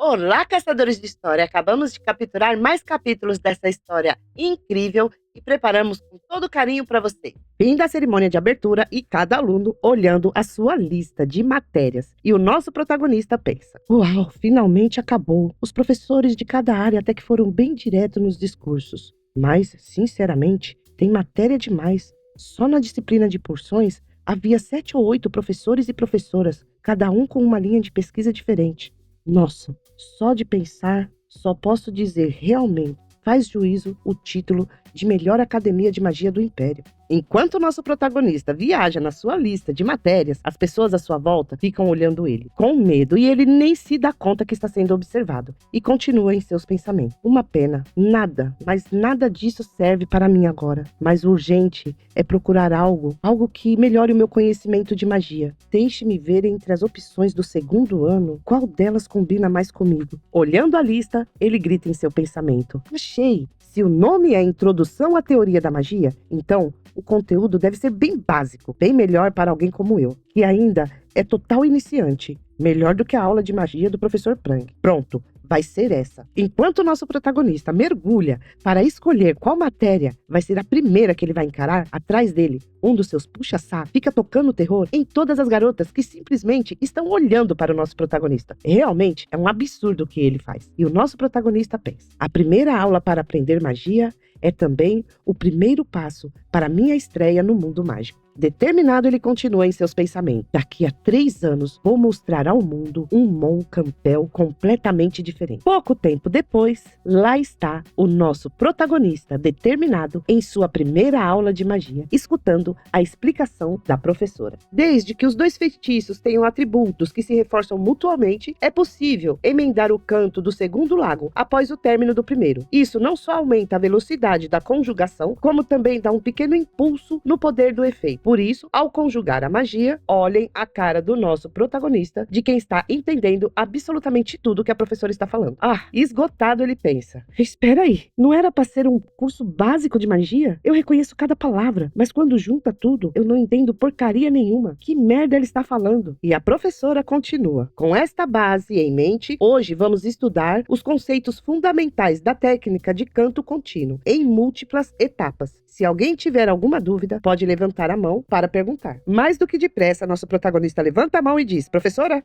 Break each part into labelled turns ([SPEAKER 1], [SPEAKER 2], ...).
[SPEAKER 1] Olá, caçadores de história! Acabamos de capturar mais capítulos dessa história incrível e preparamos com todo carinho para você. Fim da cerimônia de abertura e cada aluno olhando a sua lista de matérias. E o nosso protagonista pensa: uau, finalmente acabou. Os professores de cada área até que foram bem diretos nos discursos. Mas, sinceramente, tem matéria demais. Só na disciplina de porções havia 7 ou 8 professores e professoras, cada um com uma linha de pesquisa diferente. Nossa, só de pensar, só posso dizer realmente faz juízo o título de melhor academia de magia do Império. Enquanto o nosso protagonista viaja na sua lista de matérias, as pessoas à sua volta ficam olhando ele com medo e ele nem se dá conta que está sendo observado e continua em seus pensamentos. Uma pena, nada, mas nada disso serve para mim agora. Mas o urgente é procurar algo que melhore o meu conhecimento de magia. Deixe-me ver entre as opções do segundo ano qual delas combina mais comigo. Olhando a lista, ele grita em seu pensamento: achei! Se o nome é Introdução à Teoria da Magia, então o conteúdo deve ser bem básico, bem melhor para alguém como eu, que ainda é total iniciante. Melhor do que a aula de magia do professor Prang. Pronto, vai ser essa. Enquanto o nosso protagonista mergulha para escolher qual matéria vai ser a primeira que ele vai encarar, atrás dele, um dos seus puxa-saco fica tocando terror em todas as garotas que simplesmente estão olhando para o nosso protagonista. Realmente é um absurdo o que ele faz. E o nosso protagonista pensa: a primeira aula para aprender magia é também o primeiro passo para minha estreia no mundo mágico. Determinado, ele continua em seus pensamentos: daqui a 3 anos vou mostrar ao mundo um Mon Campbell completamente diferente. Pouco tempo depois, lá está o nosso protagonista determinado em sua primeira aula de magia, escutando a explicação da professora. Desde que os 2 feitiços tenham atributos que se reforçam mutuamente, é possível emendar o canto do segundo lago após o término do primeiro. Isso não só aumenta a velocidade da conjugação, como também dá um pequeno impulso no poder do efeito. Por isso, ao conjugar a magia, olhem a cara do nosso protagonista, de quem está entendendo absolutamente tudo que a professora está falando. Esgotado, ele pensa: espera aí, não era para ser um curso básico de magia? Eu reconheço cada palavra, mas quando junta tudo, eu não entendo porcaria nenhuma. Que merda ele está falando? E a professora continua: com esta base em mente, hoje vamos estudar os conceitos fundamentais da técnica de canto contínuo, em múltiplas etapas. Se alguém tiver alguma dúvida, pode levantar a mão para perguntar. Mais do que depressa, nosso protagonista levanta a mão e diz: professora,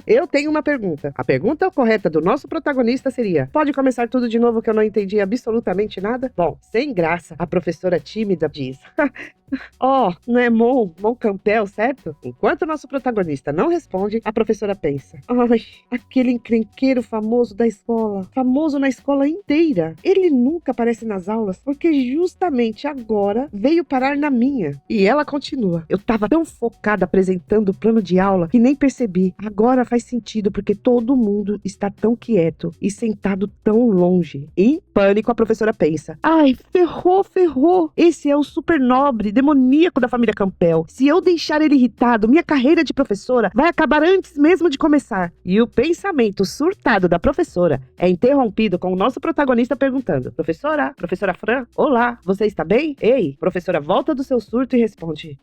[SPEAKER 1] eu tenho uma pergunta. A pergunta correta do nosso protagonista seria: pode começar tudo de novo que eu não entendi absolutamente nada? Bom, sem graça, a professora tímida diz: não é Mon Campbell, certo? Enquanto o nosso protagonista não responde, a professora pensa: ai, aquele encrenqueiro famoso da escola, famoso na escola inteira. Ele nunca aparece nas aulas, porque justamente agora veio parar na minha. E ela continua: eu tava tão focada apresentando o plano de aula que nem percebi. Agora faz sentido, porque todo mundo está tão quieto e sentado tão longe. Em pânico, a professora pensa: ai, ferrou. Esse é o super nobre, demoníaco da família Campbell. Se eu deixar ele irritado, minha carreira de professora vai acabar antes mesmo de começar. E o pensamento surtado da professora é interrompido com o nosso protagonista perguntando: professora Fran, olá, você está bem? Ei, professora volta do seu surto e responde: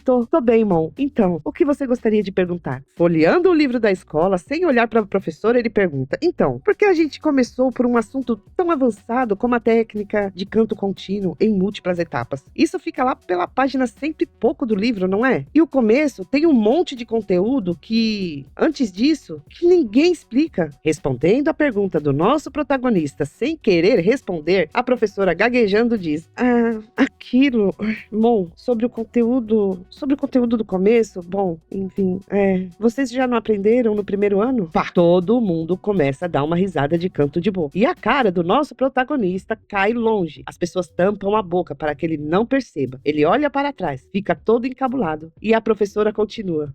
[SPEAKER 1] tô bem, Mon. Então, o que você gostaria de perguntar? Folheando o livro da escola, sem olhar para a professora, ele pergunta: então, por que a gente começou por um assunto tão avançado como a técnica de canto contínuo em múltiplas etapas? Isso fica lá pela página 100 e pouco do livro, não é? E o começo tem um monte de conteúdo que, antes disso, que ninguém explica. Respondendo a pergunta do nosso protagonista sem querer responder, a professora gaguejando diz: aquilo, Mon, sobre o conteúdo do começo, bom, enfim, vocês já não aprenderam no primeiro ano? Todo mundo começa a dar uma risada de canto de boca. E a cara do nosso protagonista cai longe. As pessoas tampam a boca para que ele não perceba. Ele olha para trás, fica todo encabulado. E a professora continua: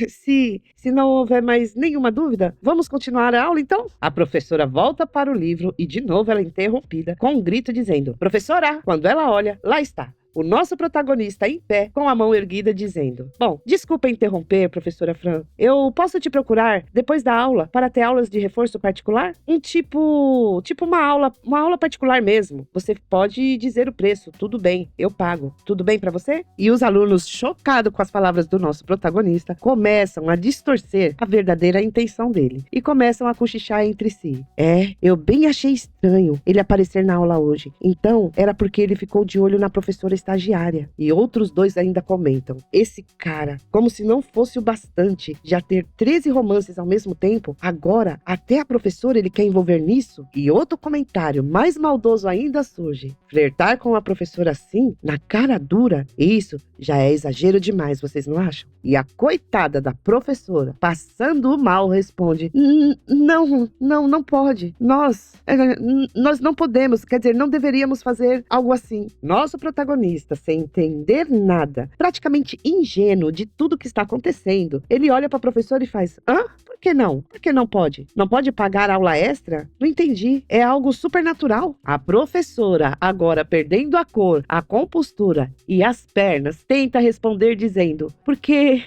[SPEAKER 1] se não houver mais nenhuma dúvida, vamos continuar a aula então? A professora volta para o livro e de novo ela é interrompida com um grito dizendo: professora! Quando ela olha, lá está o nosso protagonista em pé, com a mão erguida, dizendo: Bom, desculpa interromper, professora Fran. Eu posso te procurar depois da aula para ter aulas de reforço particular? Tipo uma aula particular mesmo. Você pode dizer o preço, tudo bem, eu pago. Tudo bem pra você? E os alunos, chocados com as palavras do nosso protagonista, começam a distorcer a verdadeira intenção dele e começam a cochichar entre si. Eu bem achei estranho ele aparecer na aula hoje. Então, era porque ele ficou de olho na professora estagiária. E outros dois ainda comentam: esse cara, como se não fosse o bastante já ter 13 romances ao mesmo tempo, agora até a professora ele quer envolver nisso? E outro comentário mais maldoso ainda surge: flertar com a professora assim, na cara dura, isso já é exagero demais, vocês não acham? E a coitada da professora, passando mal, responde: não pode. Nós não podemos, quer dizer, não deveríamos fazer algo assim. Nosso protagonista, sem entender nada, praticamente ingênuo de tudo que está acontecendo, ele olha para a professora e faz: Por que não? Por que não pode? Não pode pagar aula extra? Não entendi. É algo supernatural. A professora, agora perdendo a cor, a compostura e as pernas, tenta responder dizendo: Por quê?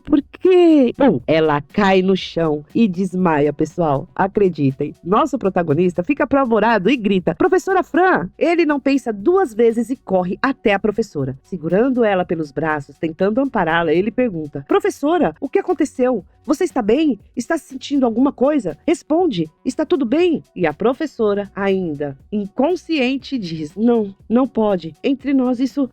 [SPEAKER 1] Por quê? Bom, ela cai no chão e desmaia, pessoal. Acreditem. Nosso protagonista fica apavorado e grita: Professora Fran! Ele não pensa duas vezes e corre até a professora. Segurando ela pelos braços, tentando ampará-la, ele pergunta: Professora, o que aconteceu? Você está bem? Está sentindo alguma coisa? Responde, está tudo bem? E a professora, ainda inconsciente, diz: Não pode. Entre nós isso,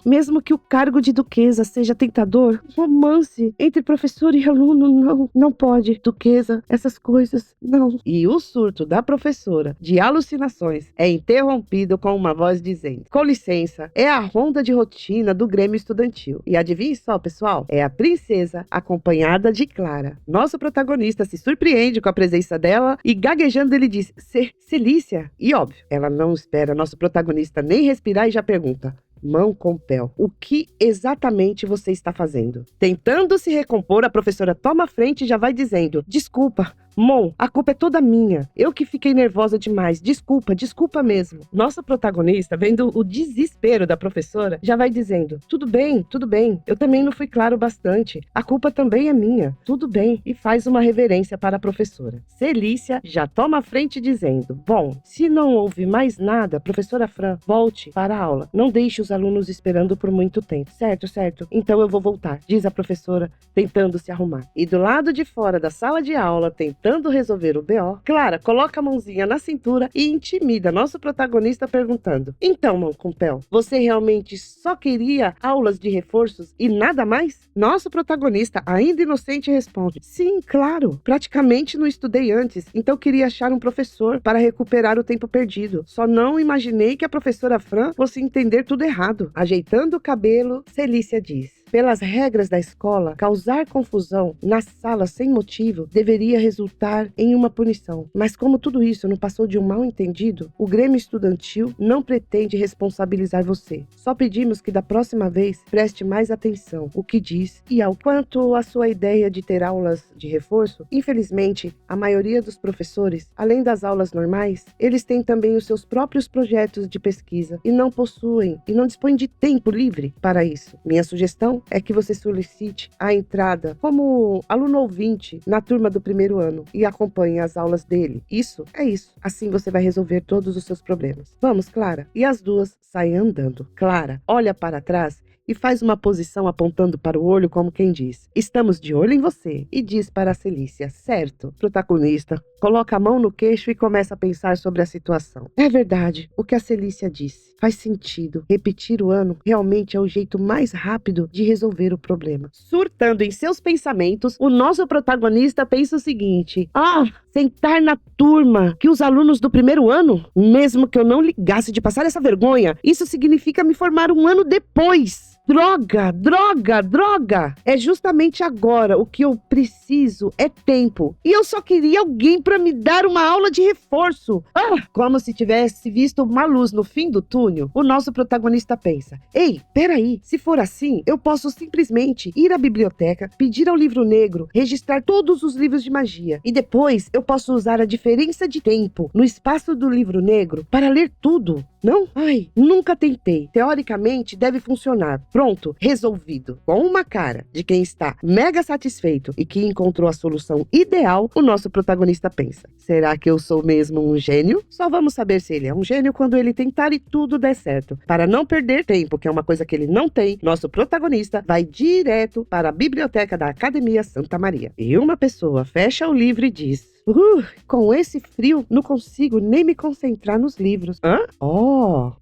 [SPEAKER 1] mesmo que o cargo de duquesa seja tentador, romance entre professor e aluno, não pode. Duquesa, essas coisas, não. E o surto da professora de alucinações é interrompido com uma voz dizendo: Com licença, é a ronda de rotina do Grêmio Estudantil. E adivinhe só, pessoal, é a princesa acompanhada de Clara. Nosso protagonista se surpreende com a presença dela e, gaguejando, ele diz: Celícia? E óbvio, ela não espera nosso protagonista nem respirar e já pergunta: Mão com Pel, o que exatamente você está fazendo? Tentando se recompor, a professora toma a frente e já vai dizendo: Desculpa, Mon, a culpa é toda minha. Eu que fiquei nervosa demais. Desculpa mesmo. Nossa protagonista, vendo o desespero da professora, já vai dizendo: Tudo bem. Eu também não fui claro bastante. A culpa também é minha. Tudo bem. E faz uma reverência para a professora. Celícia já toma a frente dizendo: Bom, se não houve mais nada, professora Fran, volte para a aula. Não deixe os alunos esperando por muito tempo. Certo. Então eu vou voltar, diz a professora, tentando se arrumar. E do lado de fora da sala de aula, tentando resolver o BO, Clara coloca a mãozinha na cintura e intimida nosso protagonista perguntando: Então, Mão com Pel, você realmente só queria aulas de reforços e nada mais? Nosso protagonista, ainda inocente, responde: Sim, claro, praticamente não estudei antes, então queria achar um professor para recuperar o tempo perdido. Só não imaginei que a professora Fran fosse entender tudo errado. Ajeitando o cabelo, Celícia diz: Pelas regras da escola, causar confusão na sala sem motivo deveria resultar em uma punição. Mas como tudo isso não passou de um mal-entendido, o Grêmio Estudantil não pretende responsabilizar você. Só pedimos que da próxima vez preste mais atenção o que diz e ao quanto à sua ideia de ter aulas de reforço. Infelizmente, a maioria dos professores, além das aulas normais, eles têm também os seus próprios projetos de pesquisa e não dispõem de tempo livre para isso. Minha sugestão é que você solicite a entrada como aluno ouvinte na turma do primeiro ano e acompanhe as aulas dele. Isso. Assim você vai resolver todos os seus problemas. Vamos, Clara? E as duas saem andando. Clara olha para trás e faz uma posição apontando para o olho como quem diz: Estamos de olho em você. E diz para a Celícia: Certo. Protagonista coloca a mão no queixo e começa a pensar sobre a situação. É verdade, o que a Celícia disse. Faz sentido. Repetir o ano realmente é o jeito mais rápido de resolver o problema. Surtando em seus pensamentos, o nosso protagonista pensa o seguinte: sentar na turma que os alunos do primeiro ano? Mesmo que eu não ligasse de passar essa vergonha, isso significa me formar um ano depois. Droga, droga, droga! É justamente agora o que eu preciso é tempo. E eu só queria alguém para me dar uma aula de reforço. Como se tivesse visto uma luz no fim do túnel, o nosso protagonista pensa: ei, peraí, se for assim, eu posso simplesmente ir à biblioteca, pedir ao livro negro, registrar todos os livros de magia. E depois eu posso usar a diferença de tempo no espaço do livro negro para ler tudo. Não? Ai, nunca tentei. Teoricamente deve funcionar. Pronto, resolvido. Com uma cara de quem está mega satisfeito e que encontrou a solução ideal, o nosso protagonista pensa: será que eu sou mesmo um gênio? Só vamos saber se ele é um gênio quando ele tentar e tudo der certo. Para não perder tempo, que é uma coisa que ele não tem, nosso protagonista vai direto para a biblioteca da Academia Santa Maria. E uma pessoa fecha o livro e diz: com esse frio, não consigo nem me concentrar nos livros.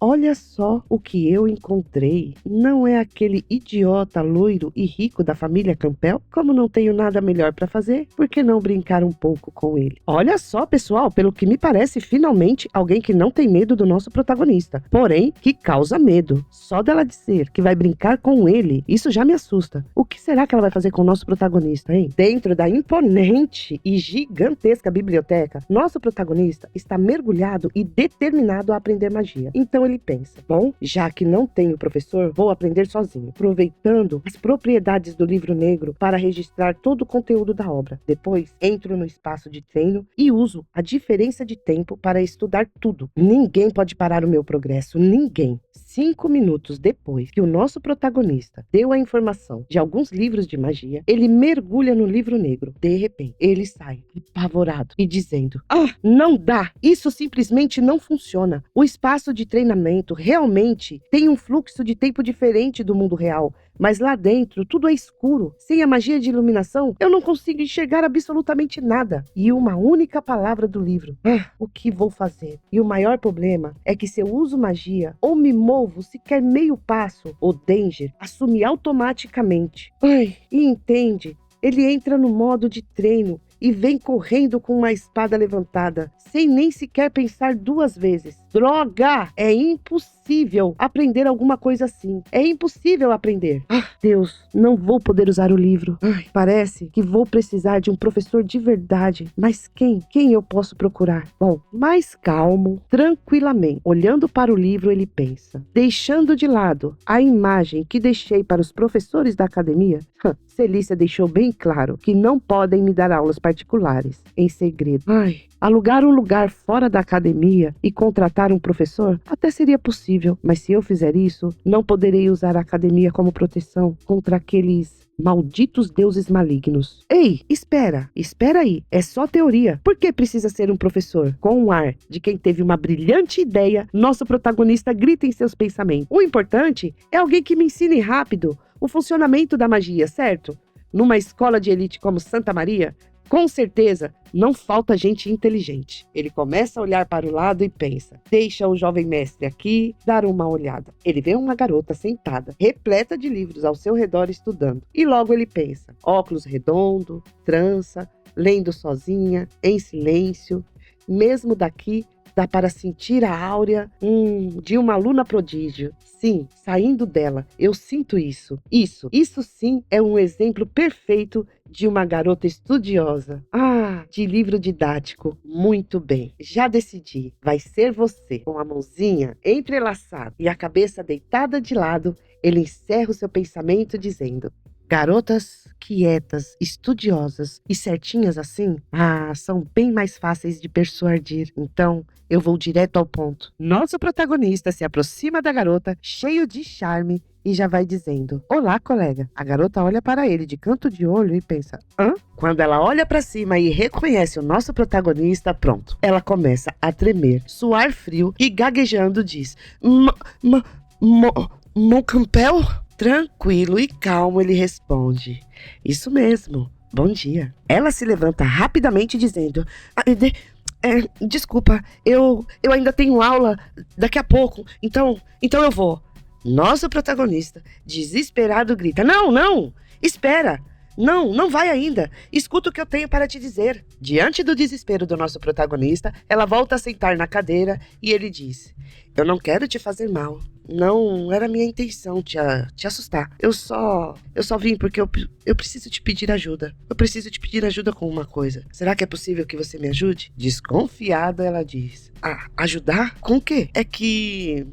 [SPEAKER 1] Olha só o que eu encontrei. Não é aquele idiota loiro e rico da família Campbell? Como não tenho nada melhor para fazer, por que não brincar um pouco com ele? Olha só, pessoal, pelo que me parece, finalmente alguém que não tem medo do nosso protagonista, porém que causa medo. Só dela dizer que vai brincar com ele, isso já me assusta. O que será que ela vai fazer com o nosso protagonista, hein? Dentro da imponente e gigantesca biblioteca, nosso protagonista está mergulhado e determinado a aprender magia. Então ele pensa: bom, já que não tenho professor, vou aprender sozinho, aproveitando as propriedades do livro negro para registrar todo o conteúdo da obra. Depois, entro no espaço de treino e uso a diferença de tempo para estudar tudo. Ninguém pode parar o meu progresso, ninguém. 5 minutos depois que o nosso protagonista deu a informação de alguns livros de magia, ele mergulha no livro negro. De repente, ele sai apavorado e dizendo: não dá! Isso simplesmente não funciona. O espaço de treinamento realmente tem um fluxo de tempo diferente do mundo real. Mas lá dentro, tudo é escuro. Sem a magia de iluminação, eu não consigo enxergar absolutamente nada. E uma única palavra do livro: o que vou fazer? E o maior problema é que se eu uso magia ou me movo sequer meio passo, o Danger assume automaticamente. E entende? Ele entra no modo de treino e vem correndo com uma espada levantada, sem nem sequer pensar 2 vezes. Droga! É impossível aprender alguma coisa assim. É impossível aprender. Deus, não vou poder usar o livro. Parece que vou precisar de um professor de verdade. Mas quem? Quem eu posso procurar? Bom, mais calmo, tranquilamente, olhando para o livro, ele pensa: deixando de lado a imagem que deixei para os professores da academia, Celícia deixou bem claro que não podem me dar aulas particulares, em segredo. Alugar um lugar fora da academia e contratar um professor até seria possível, mas se eu fizer isso, não poderei usar a academia como proteção contra aqueles malditos deuses malignos. Ei, espera aí, é só teoria. Por que precisa ser um professor? Com um ar de quem teve uma brilhante ideia, nosso protagonista grita em seus pensamentos: o importante é alguém que me ensine rápido o funcionamento da magia, certo? Numa escola de elite como Santa Maria, com certeza, não falta gente inteligente. Ele começa a olhar para o lado e pensa: deixa o jovem mestre aqui dar uma olhada. Ele vê uma garota sentada, repleta de livros ao seu redor estudando. E logo ele pensa: óculos redondo, trança, lendo sozinha, em silêncio. Mesmo daqui, dá para sentir a áurea de uma aluna prodígio. Sim, saindo dela, eu sinto isso. Isso sim é um exemplo perfeito de uma garota estudiosa. De livro didático. Muito bem, já decidi. Vai ser você. Com a mãozinha entrelaçada e a cabeça deitada de lado, ele encerra o seu pensamento dizendo: garotas quietas, estudiosas e certinhas assim, são bem mais fáceis de persuadir. Então, eu vou direto ao ponto. Nosso protagonista se aproxima da garota, cheio de charme, e já vai dizendo: olá, colega. A garota olha para ele de canto de olho e pensa: Quando ela olha para cima e reconhece o nosso protagonista, pronto. Ela começa a tremer, suar frio e gaguejando diz: Mon Campbell? Tranquilo e calmo, ele responde: isso mesmo, bom dia. Ela se levanta rapidamente dizendo: desculpa, eu ainda tenho aula daqui a pouco, então eu vou. Nosso protagonista, desesperado, grita: não, espera. Não vai ainda. Escuta o que eu tenho para te dizer. Diante do desespero do nosso protagonista, ela volta a sentar na cadeira e ele diz: eu não quero te fazer mal, Não era minha intenção te assustar. Eu só vim porque eu preciso te pedir ajuda. Eu preciso te pedir ajuda com uma coisa. Será que é possível que você me ajude? Desconfiada, ela diz. Ah, ajudar? Com o quê? É que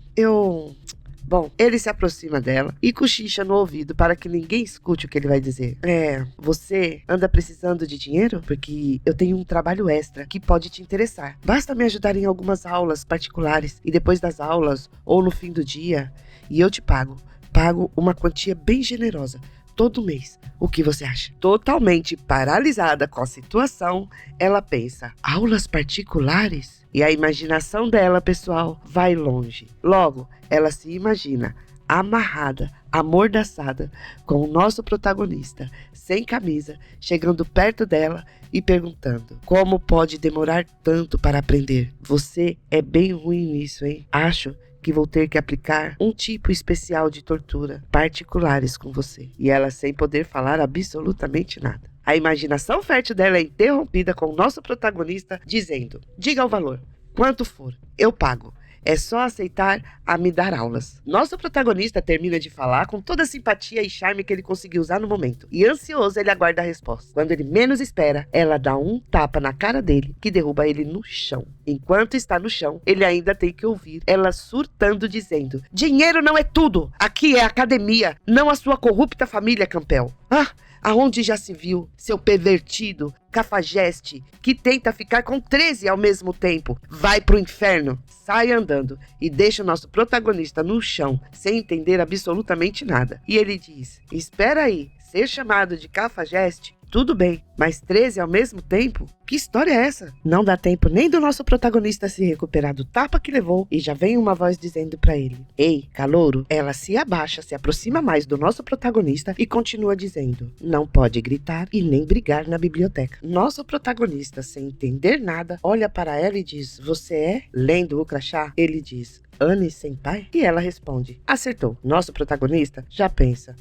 [SPEAKER 1] Bom, ele se aproxima dela e cochicha no ouvido para que ninguém escute o que ele vai dizer. Você anda precisando de dinheiro? Porque eu tenho um trabalho extra que pode te interessar. Basta me ajudar em algumas aulas particulares e depois das aulas ou no fim do dia e eu te pago. Pago uma quantia bem generosa. Todo mês. O que você acha? Totalmente paralisada com a situação, ela pensa: aulas particulares? E a imaginação dela, pessoal, vai longe. Logo, ela se imagina amarrada, amordaçada, com o nosso protagonista, sem camisa, chegando perto dela e perguntando: como pode demorar tanto para aprender? Você é bem ruim nisso, hein? Acho que vou ter que aplicar um tipo especial de tortura particulares com você. E ela sem poder falar absolutamente nada. A imaginação fértil dela é interrompida com o nosso protagonista dizendo: diga o valor, quanto for, eu pago. É só aceitar a me dar aulas. Nosso protagonista termina de falar com toda a simpatia e charme que ele conseguiu usar no momento. E ansioso, ele aguarda a resposta. Quando ele menos espera, ela dá um tapa na cara dele, que derruba ele no chão. Enquanto está no chão, ele ainda tem que ouvir ela surtando, dizendo: dinheiro não é tudo. Aqui é academia, não a sua corrupta família, Campbell. Aonde já se viu, seu pervertido, cafajeste, que tenta ficar com 13 ao mesmo tempo? Vai pro inferno. Sai andando e deixa o nosso protagonista no chão, sem entender absolutamente nada. E ele diz: espera aí, ser chamado de cafajeste? Tudo bem, mas 13 ao mesmo tempo? Que história é essa? Não dá tempo nem do nosso protagonista se recuperar do tapa que levou e já vem uma voz dizendo pra ele: ei, calouro. Ela se abaixa, se aproxima mais do nosso protagonista e continua dizendo: não pode gritar e nem brigar na biblioteca. Nosso protagonista, sem entender nada, olha para ela e diz: você é? Lendo o crachá, ele diz: Anne Senpai? E ela responde: acertou. Nosso protagonista já pensa: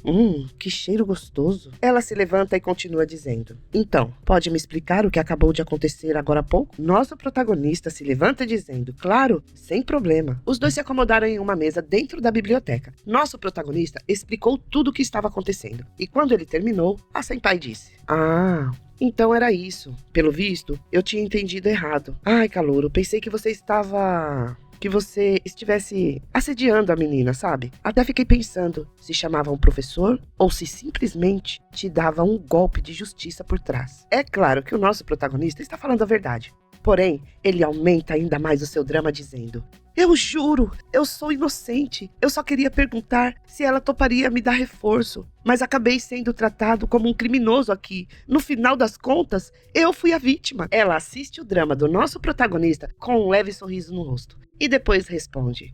[SPEAKER 1] que cheiro gostoso. Ela se levanta e continua dizendo: então, pode me explicar o que acabou de acontecer agora há pouco? Nosso protagonista se levanta dizendo: claro, sem problema. Os dois se acomodaram em uma mesa dentro da biblioteca. Nosso protagonista explicou tudo o que estava acontecendo. E quando ele terminou, a Senpai disse: então era isso. Pelo visto, eu tinha entendido errado. Ai, calouro, pensei que você estivesse assediando a menina, sabe? Até fiquei pensando se chamava um professor ou se simplesmente te dava um golpe de justiça por trás. É claro que o nosso protagonista está falando a verdade. Porém, ele aumenta ainda mais o seu drama dizendo: eu juro, eu sou inocente. Eu só queria perguntar se ela toparia me dar reforço. Mas acabei sendo tratado como um criminoso aqui. No final das contas, eu fui a vítima. Ela assiste o drama do nosso protagonista com um leve sorriso no rosto. E depois responde: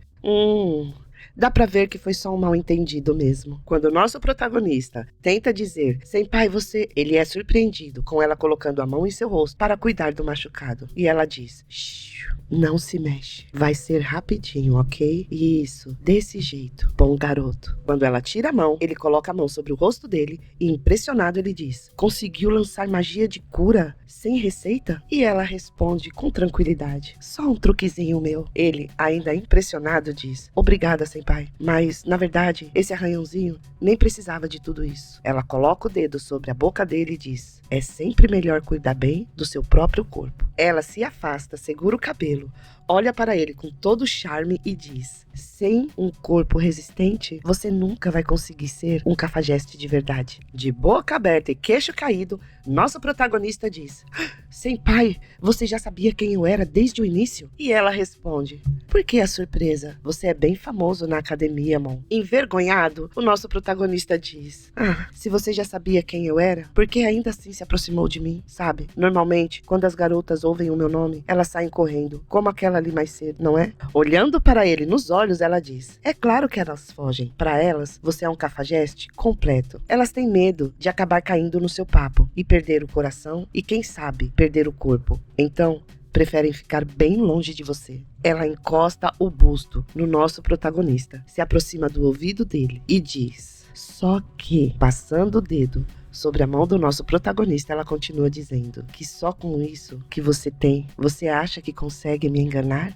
[SPEAKER 1] dá pra ver que foi só um mal-entendido mesmo. Quando o nosso protagonista tenta dizer: Senpai, ele é surpreendido com ela colocando a mão em seu rosto para cuidar do machucado. E ela diz: shh, não se mexe. Vai ser rapidinho, ok? Isso, desse jeito. Bom garoto. Quando ela tira a mão, ele coloca a mão sobre o rosto dele e, impressionado, ele diz: conseguiu lançar magia de cura sem receita? E ela responde com tranquilidade: só um truquezinho meu. Ele, ainda impressionado, diz: obrigada, Senpai, mas, na verdade, esse arranhãozinho nem precisava de tudo isso. Ela coloca o dedo sobre a boca dele e diz: é sempre melhor cuidar bem do seu próprio corpo. Ela se afasta, segura o cabelo, olha para ele com todo o charme e diz: sem um corpo resistente, você nunca vai conseguir ser um cafajeste de verdade. De boca aberta e queixo caído, nosso protagonista diz: Senpai, você já sabia quem eu era desde o início? E ela responde: por que a surpresa? Você é bem famoso na academia, Mon. Envergonhado, o nosso protagonista diz: se você já sabia quem eu era, por que ainda assim se aproximou de mim, sabe? Normalmente, quando as garotas ouvem o meu nome, elas saem correndo, como aquela ali mais cedo, não é? Olhando para ele nos olhos, ela diz: é claro que elas fogem. Para elas, você é um cafajeste completo. Elas têm medo de acabar caindo no seu papo e perder o coração e, quem sabe, perder o corpo. Então, preferem ficar bem longe de você. Ela encosta o busto no nosso protagonista, se aproxima do ouvido dele e diz: só que, passando o dedo sobre a mão do nosso protagonista, ela continua dizendo: que só com isso que você tem, você acha que consegue me enganar?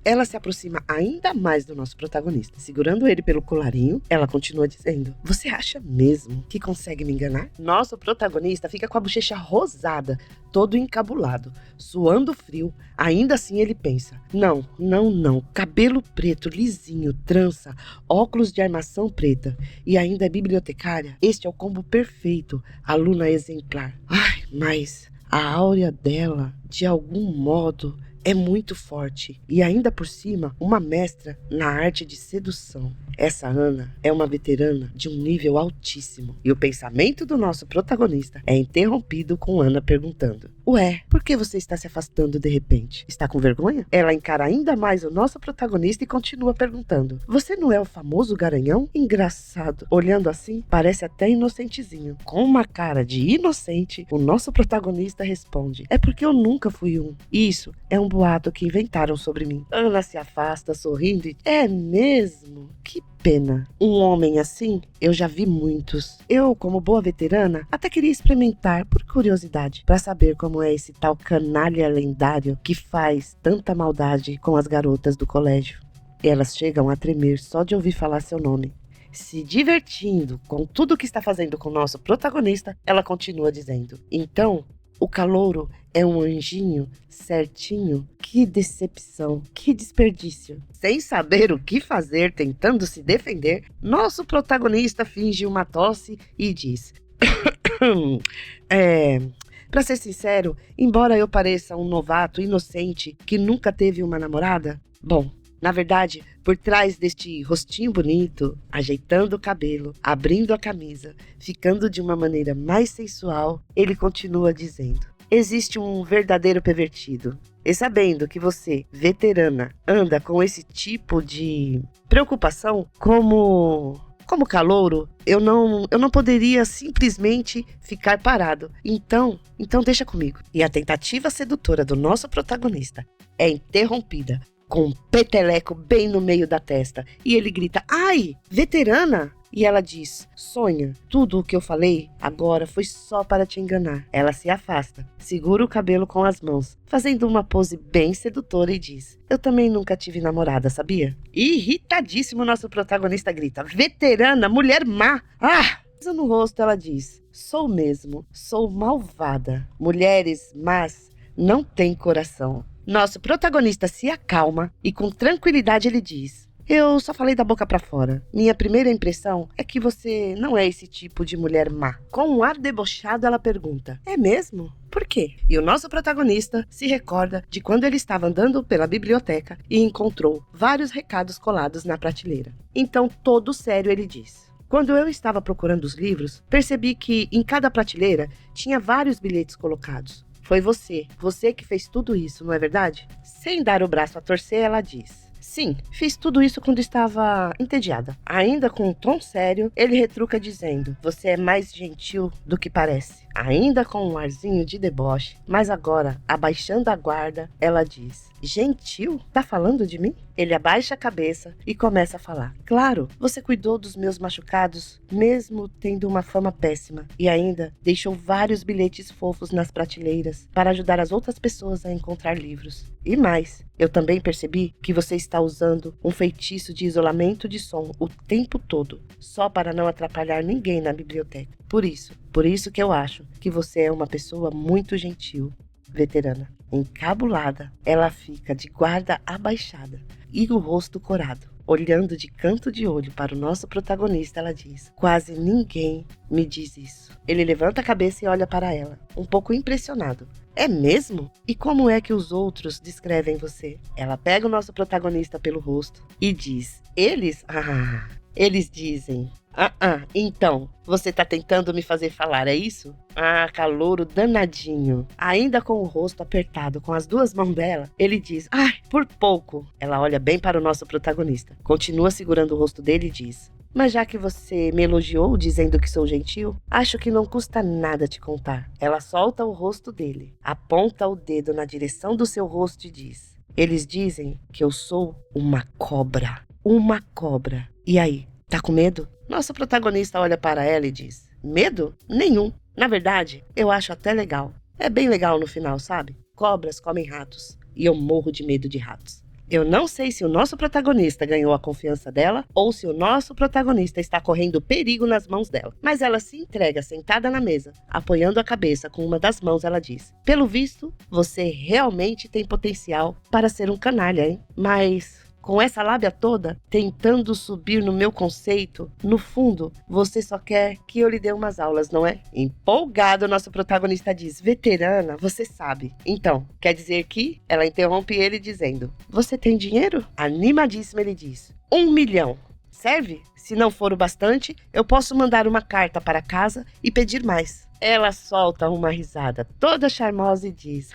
[SPEAKER 1] ela se aproxima ainda mais do nosso protagonista. Segurando ele pelo colarinho, ela continua dizendo: você acha mesmo que consegue me enganar? Nosso protagonista fica com a bochecha rosada, todo encabulado, suando frio. Ainda assim ele pensa: não, cabelo preto, lisinho, trança, óculos de armação preta e ainda é bibliotecária. Este é o combo perfeito, aluna exemplar. Ai, mas a áurea dela, de algum modo, é muito forte e ainda por cima uma mestra na arte de sedução. Essa Ana é uma veterana de um nível altíssimo. E o pensamento do nosso protagonista é interrompido com Ana perguntando: ué, por que você está se afastando de repente? Está com vergonha? Ela encara ainda mais o nosso protagonista e continua perguntando: você não é o famoso garanhão? Engraçado. Olhando assim, parece até inocentezinho. Com uma cara de inocente, o nosso protagonista responde: é porque eu nunca fui um. Isso é um boato que inventaram sobre mim. Ana se afasta sorrindo e: é mesmo? Que pena. Um homem assim, eu já vi muitos. Eu, como boa veterana, até queria experimentar por curiosidade, para saber como é esse tal canalha lendário que faz tanta maldade com as garotas do colégio. Elas chegam a tremer só de ouvir falar seu nome. Se divertindo com tudo que está fazendo com o nosso protagonista, ela continua dizendo: então, o calouro é um anjinho certinho? Que decepção, que desperdício. Sem saber o que fazer, tentando se defender, nosso protagonista finge uma tosse e diz: pra ser sincero, embora eu pareça um novato inocente que nunca teve uma namorada, bom, na verdade, por trás deste rostinho bonito, ajeitando o cabelo, abrindo a camisa, ficando de uma maneira mais sensual, ele continua dizendo: existe um verdadeiro pervertido. E sabendo que você, veterana, anda com esse tipo de preocupação como calouro, eu não poderia simplesmente ficar parado. Então deixa comigo. E a tentativa sedutora do nosso protagonista é interrompida com um peteleco bem no meio da testa. E ele grita: ai, veterana! E ela diz: sonha, tudo o que eu falei agora foi só para te enganar. Ela se afasta, segura o cabelo com as mãos, fazendo uma pose bem sedutora e diz: eu também nunca tive namorada, sabia? Irritadíssimo, nosso protagonista grita: veterana, mulher má! Ah! No rosto ela diz: sou mesmo, sou malvada. Mulheres más não têm coração. Nosso protagonista se acalma e com tranquilidade ele diz: eu só falei da boca pra fora. Minha primeira impressão é que você não é esse tipo de mulher má. Com um ar debochado, ela pergunta: é mesmo? Por quê? E o nosso protagonista se recorda de quando ele estava andando pela biblioteca e encontrou vários recados colados na prateleira. Então, todo sério, ele diz: quando eu estava procurando os livros, percebi que em cada prateleira tinha vários bilhetes colocados. Foi você que fez tudo isso, não é verdade? Sem dar o braço a torcer, ela diz: sim, fiz tudo isso quando estava entediada. Ainda com um tom sério, ele retruca dizendo: você é mais gentil do que parece. Ainda com um arzinho de deboche, mas agora, abaixando a guarda, ela diz: gentil? Tá falando de mim? Ele abaixa a cabeça e começa a falar: claro, você cuidou dos meus machucados, mesmo tendo uma fama péssima. E ainda deixou vários bilhetes fofos nas prateleiras para ajudar as outras pessoas a encontrar livros. E mais, eu também percebi que você está usando um feitiço de isolamento de som o tempo todo, só para não atrapalhar ninguém na biblioteca. Por isso que eu acho que você é uma pessoa muito gentil, veterana. Encabulada, ela fica de guarda abaixada e o rosto corado. Olhando de canto de olho para o nosso protagonista, ela diz: quase ninguém me diz isso. Ele levanta a cabeça e olha para ela, um pouco impressionado. É mesmo? E como é que os outros descrevem você? Ela pega o nosso protagonista pelo rosto e diz: eles? Eles dizem: então, você tá tentando me fazer falar, é isso? Calouro danadinho. Ainda com o rosto apertado com as duas mãos dela, ele diz: ai, por pouco. Ela olha bem para o nosso protagonista, continua segurando o rosto dele e diz: mas já que você me elogiou dizendo que sou gentil, acho que não custa nada te contar. Ela solta o rosto dele, aponta o dedo na direção do seu rosto e diz: eles dizem que eu sou uma cobra. Uma cobra. E aí, tá com medo? Nosso protagonista olha para ela e diz: medo? Nenhum. Na verdade, eu acho até legal. É bem legal no final, sabe? Cobras comem ratos. E eu morro de medo de ratos. Eu não sei se o nosso protagonista ganhou a confiança dela ou se o nosso protagonista está correndo perigo nas mãos dela. Mas ela se entrega sentada na mesa, apoiando a cabeça com uma das mãos. Ela diz: pelo visto, você realmente tem potencial para ser um canalha, hein? Mas com essa lábia toda, tentando subir no meu conceito, no fundo, você só quer que eu lhe dê umas aulas, não é? Empolgado, nosso protagonista diz: veterana, você sabe. Então, quer dizer que? Ela interrompe ele dizendo: você tem dinheiro? Animadíssimo, ele diz: 1 milhão. Serve? Se não for o bastante, eu posso mandar uma carta para casa e pedir mais. Ela solta uma risada toda charmosa e diz: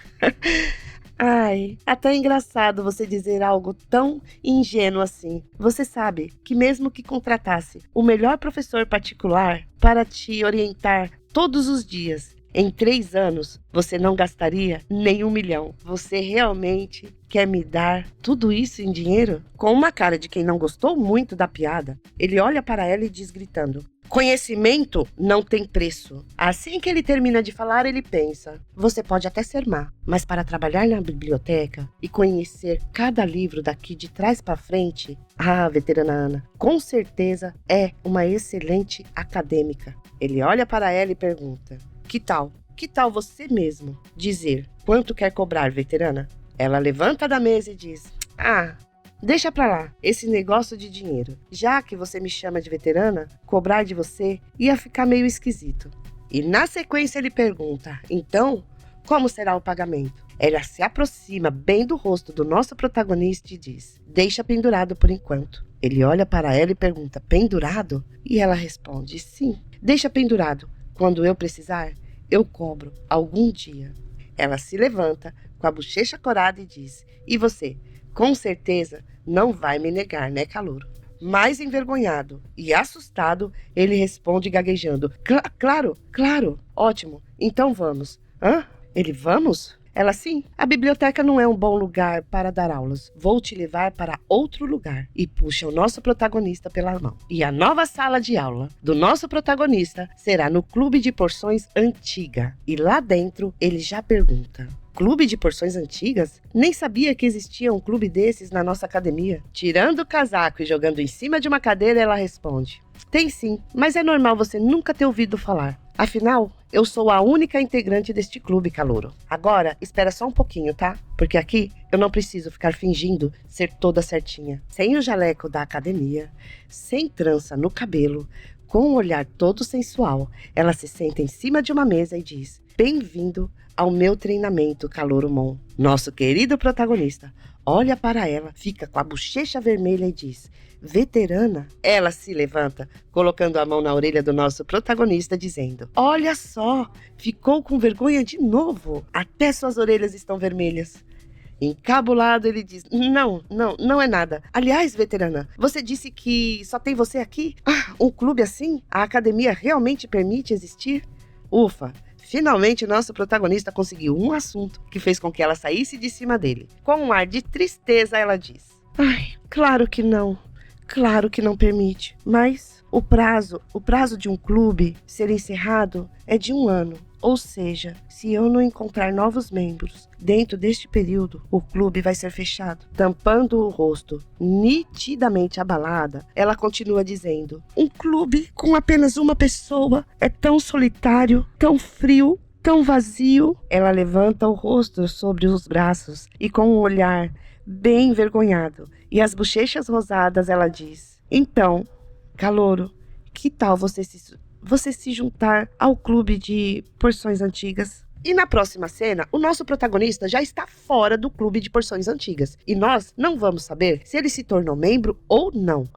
[SPEAKER 1] ai, até engraçado você dizer algo tão ingênuo assim. Você sabe que mesmo que contratasse o melhor professor particular para te orientar todos os dias, em 3 anos, você não gastaria nem 1 milhão. Você realmente quer me dar tudo isso em dinheiro? Com uma cara de quem não gostou muito da piada, ele olha para ela e diz gritando: conhecimento não tem preço. Assim que ele termina de falar, ele pensa: você pode até ser má, mas para trabalhar na biblioteca e conhecer cada livro daqui de trás para frente, veterana Ana, com certeza é uma excelente acadêmica. Ele olha para ela e pergunta: que tal? Que tal você mesmo dizer quanto quer cobrar, veterana? Ela levanta da mesa e diz: deixa pra lá, esse negócio de dinheiro. Já que você me chama de veterana, cobrar de você ia ficar meio esquisito. E na sequência ele pergunta: então, como será o pagamento? Ela se aproxima bem do rosto do nosso protagonista e diz: deixa pendurado por enquanto. Ele olha para ela e pergunta: pendurado? E ela responde: sim, deixa pendurado. Quando eu precisar, eu cobro algum dia. Ela se levanta com a bochecha corada e diz: e você? Com certeza não vai me negar, né, calouro? Mais envergonhado e assustado, ele responde gaguejando: claro, ótimo, então vamos. Ele: vamos? Ela: sim, a biblioteca não é um bom lugar para dar aulas. Vou te levar para outro lugar. E puxa o nosso protagonista pela mão. E a nova sala de aula do nosso protagonista será no Clube de Porções Antiga. E lá dentro ele já pergunta: clube de porções antigas? Nem sabia que existia um clube desses na nossa academia. Tirando o casaco e jogando em cima de uma cadeira, ela responde: tem sim, mas é normal você nunca ter ouvido falar. Afinal, eu sou a única integrante deste clube, calouro. Agora, espera só um pouquinho, tá? Porque aqui eu não preciso ficar fingindo ser toda certinha. Sem o jaleco da academia, sem trança no cabelo, com um olhar todo sensual, ela se senta em cima de uma mesa e diz: bem-vindo ao meu treinamento, calouro Mon. Nosso querido protagonista olha para ela, fica com a bochecha vermelha e diz: veterana? Ela se levanta, colocando a mão na orelha do nosso protagonista, dizendo: olha só, ficou com vergonha de novo. Até suas orelhas estão vermelhas. Encabulado, ele diz: não é nada. Aliás, veterana, você disse que só tem você aqui? Um clube assim? A academia realmente permite existir? Ufa! Finalmente, nosso protagonista conseguiu um assunto que fez com que ela saísse de cima dele. Com um ar de tristeza, ela diz: claro que não. Claro que não permite. Mas o prazo de um clube ser encerrado é de 1 ano. Ou seja, se eu não encontrar novos membros dentro deste período, o clube vai ser fechado. Tampando o rosto, nitidamente abalada, ela continua dizendo: um clube com apenas uma pessoa é tão solitário, tão frio, tão vazio. Ela levanta o rosto sobre os braços e, com um olhar bem envergonhado e as bochechas rosadas, ela diz: então, calouro, que tal você se juntar ao clube de porções antigas? E na próxima cena, o nosso protagonista já está fora do clube de porções antigas. E nós não vamos saber se ele se tornou membro ou não.